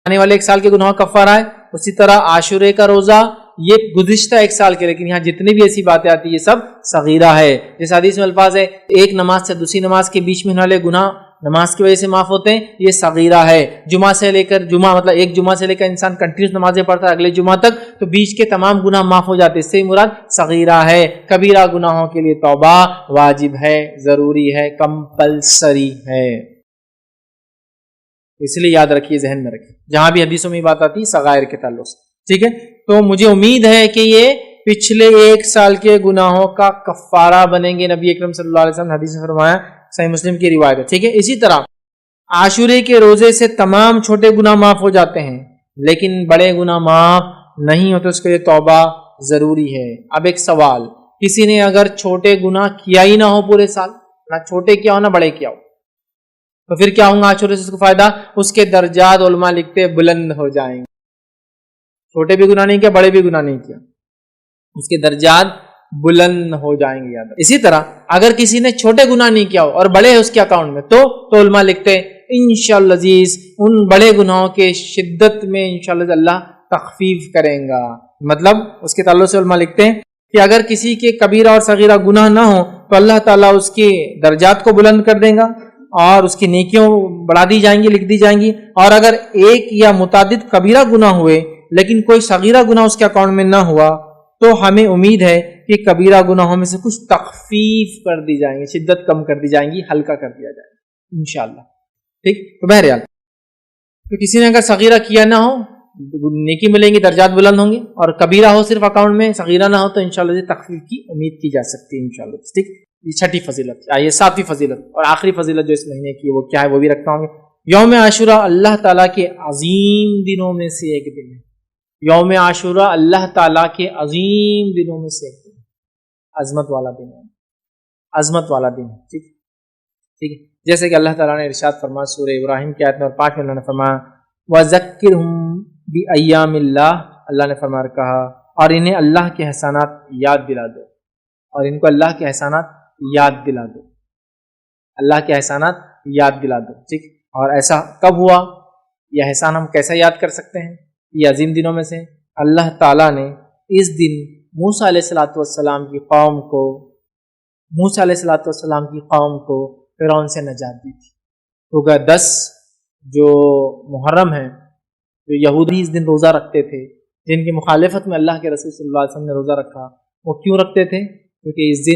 آنے والے 1 سال کے گناہوں کا کفارہ ہے. اسی طرح عاشورے کا روزہ یہ گزشتہ 1 سال کے، لیکن یہاں جتنی بھی ایسی باتیں آتی ہیں یہ سب صغیرہ ہے. جس حدیث میں الفاظ ہے ایک نماز سے دوسری نماز کے بیچ میں ہونے والے گناہ نماز کی وجہ سے معاف ہوتے ہیں، یہ صغیرہ ہے. جمعہ سے لے کر جمعہ مطلب ایک جمعہ سے لے کر انسان کنٹینیوس نمازیں پڑھتا ہے اگلے جمعہ تک، تو بیچ کے تمام گناہ معاف ہو جاتے ہیں. اس سے مراد صغیرہ ہے. کبیرہ گناہوں کے لیے توبہ واجب ہے، ضروری ہے، کمپلسری ہے. اس لیے یاد رکھیے، ذہن میں رکھیے جہاں بھی حدیثوں میں بات آتی ہے صغائر کے تعلق سے. ٹھیک ہے، تو مجھے امید ہے کہ یہ پچھلے 1 سال کے گناہوں کا کفارہ بنیں گے. نبی اکرم صلی اللہ علیہ وسلم نے حدیث میں فرمایا، صحیح مسلم کی روایت ہے. ٹھیک ہے، اسی طرح عاشورے کے روزے سے تمام چھوٹے گناہ معاف ہو جاتے ہیں، لیکن بڑے گناہ معاف نہیں ہوتے، اس کے لیے توبہ ضروری ہے. اب ایک سوال، کسی نے اگر چھوٹے گناہ کیا ہی نہ ہو پورے سال، نہ چھوٹے کیا ہو نہ بڑے کیا ہو، تو پھر کیا ہوگا عاشورے سے اس کو فائدہ؟ اس کے درجات علماء لکھتے بلند ہو جائیں گے. چھوٹے بھی گناہ نہیں کیا، بڑے بھی گناہ نہیں کیا، اس کے درجات بلند ہو جائیں گے. یاد. اسی طرح اگر کسی نے چھوٹے گناہ نہیں کیا ہو اور بڑے ہے اس کے اکاؤنٹ میں، تو علماء لکھتے ہیں انشاءاللہ عزیز ان بڑے گناہوں کے شدت میں انشاءاللہ اللہ تخفیف کریں گا. مطلب اس کے تعلق سے علماء لکھتے ہیں کہ اگر کسی کے کبیرہ اور صغیرہ گناہ نہ ہو تو اللہ تعالیٰ اس کے درجات کو بلند کر دے گا اور اس کی نیکیوں بڑھا دی جائیں گی، لکھ دی جائیں گی. اور اگر ایک یا متعدد کبیرہ گناہ ہوئے لیکن کوئی صغیرہ گناہ اس کے اکاؤنٹ میں نہ ہوا، تو ہمیں امید ہے کہ کبیرہ گناہوں میں سے کچھ تخفیف کر دی جائیں گی، شدت کم کر دی جائیں گی، ہلکا کر دیا جائے گا انشاءاللہ. ٹھیک، تو بہرحال تو کسی نے اگر صغیرہ کیا نہ ہو نیکی ملیں گی، درجات بلند ہوں گے، اور کبیرہ ہو صرف اکاؤنٹ میں، صغیرہ نہ ہو تو انشاءاللہ تخفیف کی امید کی جا سکتی ہے انشاءاللہ. ٹھیک، یہ 6ٹھی فضیلت. آئیے 7ویں فضیلت اور آخری فضیلت جو اس مہینے کی وہ کیا ہے وہ بھی رکھتا ہوں گے. یوم عاشورہ اللہ تعالیٰ کے عظیم دنوں میں سے ایک دن ہے. یوم عاشورہ اللہ تعالیٰ کے عظیم دنوں میں سے ایک دن، عظمت والا دن ہے، عظمت والا دن. ٹھیک ٹھیک ہے، جیسے کہ اللہ تعالیٰ نے ارشاد فرمایا سورہ ابراہیم کی آیت نمبر 5 میں اللہ نے فرمایا وَذَكِّرْهُمْ بِأَيَّامِ اللَّهِ، اللہ نے فرمایا کہا اور انہیں اللہ کے احسانات یاد دلا دو، اور ان کو اللہ کے احسانات یاد دلا دو، اللہ کے احسانات یاد دلا دو. ٹھیک، اور ایسا کب ہوا؟ یہ احسان ہم کیسے یاد کر سکتے ہیں؟ یہ عظیم دنوں میں سے اللہ تعالیٰ نے اس دن موسیٰ علیہ السلام کی قوم کو فرعون سے نجات دی تھی. تو 10 جو محرم ہے، جو یہودی اس دن روزہ رکھتے تھے، جن کی مخالفت میں اللہ کے رسول صلی اللہ علیہ وسلم نے روزہ رکھا، وہ کیوں رکھتے تھے؟ کیونکہ اس دن